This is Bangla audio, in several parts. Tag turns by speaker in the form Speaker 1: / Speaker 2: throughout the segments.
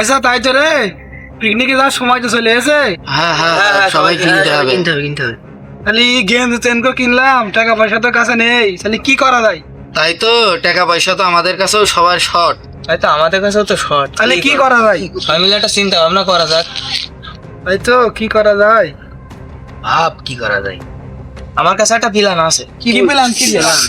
Speaker 1: আচ্ছা তাই তো রে, পিকনিকে যাওয়ার সময় তো চলে এসে।
Speaker 2: হ্যাঁ হ্যাঁ সবাই কিনতে হবে কিনতে হবে।
Speaker 1: তাহলে গেম চেনকো কিনলাম, টাকা পয়সা তো কাছে নেই, তাহলে কি করা যায়?
Speaker 2: তাই তো, টাকা পয়সা তো আমাদের কাছেও সবার শর্ট।
Speaker 3: তাই তো আমাদের কাছেও তো শর্ট।
Speaker 1: তাহলে কি করা যায়?
Speaker 3: সবাই মিলে একটা চিন্তা ভাবনা করা যাক।
Speaker 1: তাই তো, কি করা যায়?
Speaker 2: ভাব কি করা যায়।
Speaker 3: আমার কাছে একটা প্ল্যান আছে।
Speaker 1: কি প্ল্যান? কি প্ল্যান?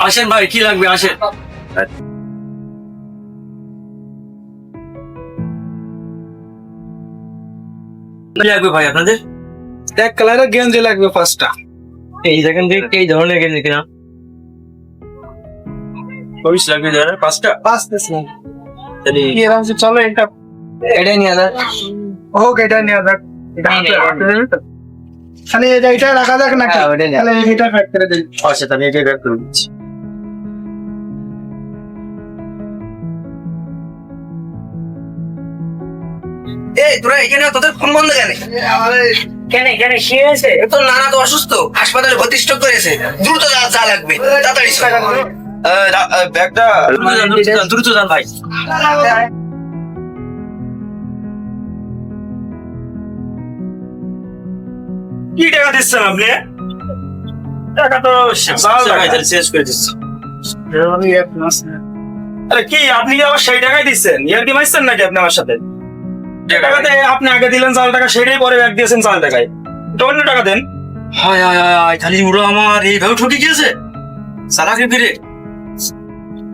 Speaker 4: আসেন ভাই, কি লাগবে আসেন। কি লাগবে ভাই আপনাদের?
Speaker 1: এক কালারের গেঞ্জি লাগবে 5টা।
Speaker 4: এই দেখেন এই ধরনের গেঞ্জি কিনা কবিস লাগবে ধরেন 5টা।
Speaker 1: 5 পিস লাগবে।
Speaker 4: তাহলে
Speaker 1: কি এরকম চলো এটা
Speaker 3: এটাই নিয়ে যাক।
Speaker 1: হোক, এটা নিয়ে যাক। এটা তাহলে এটা রাখা যাক নাকি?
Speaker 3: হ্যাঁ, ওইটাই নিয়ে।
Speaker 1: তাহলে এটা প্যাক করে দিই।
Speaker 4: আচ্ছা তাহলে এটা বের করে দিচ্ছি।
Speaker 2: এই তোরা এখানে তোদের ফোন বন্ধ কেন?
Speaker 3: কেন কেন কি হয়েছে?
Speaker 2: তোর নানা তো অসুস্থ, হাসপাতালে ভর্তি স্ট্রোক করেছে, দ্রুত যা লাগবে, তাড়াতাড়ি ব্যাগটা
Speaker 4: দ্রুত যান ভাই। কি টাকা দিচ্ছেন আপনি? টাকা তো শেষ করে দিচ্ছি। আরে কি আপনি কি আবার সেই টাকাই দিচ্ছেন? ইয়ার কি মারছেন নাকি আপনি আমার সাথে? টাকাতে আপনি আগে দিলেন চাল টাকা, সেটাই পরে ব্যাগ দিয়েছেন চাল টাকায়। এটা অন্য টাকা দেন। হায় হায় হায় হায়, খালি উড়ো আমার এইভাবে ঠকে গিয়েছে সারাকে ফিরে।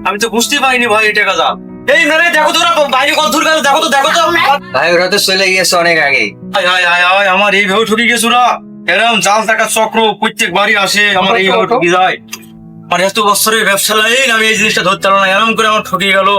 Speaker 4: আমি তো বুঝতে পারিনি ভাই এই টাকা যা। এই না রে, দেখো তোরা বাইরে কত দূর গেল, দেখো তো
Speaker 3: ভাই ওরা তো চলে গিয়েছে অনেক আগেই।
Speaker 4: হায় হায় হায় হায়, আমার এইভাবে ঠকে গেছে ওরা। এরকম জাল টাকা চক্র প্রত্যেক বাড়ি আসে, আমার এইভাবে ঠকে যায়। আমার এত বছরের ব্যবসা লাইন, আমি এই জিনিসটা ধরতে পারলাম না, এরকম করে আমার ঠকে গেল।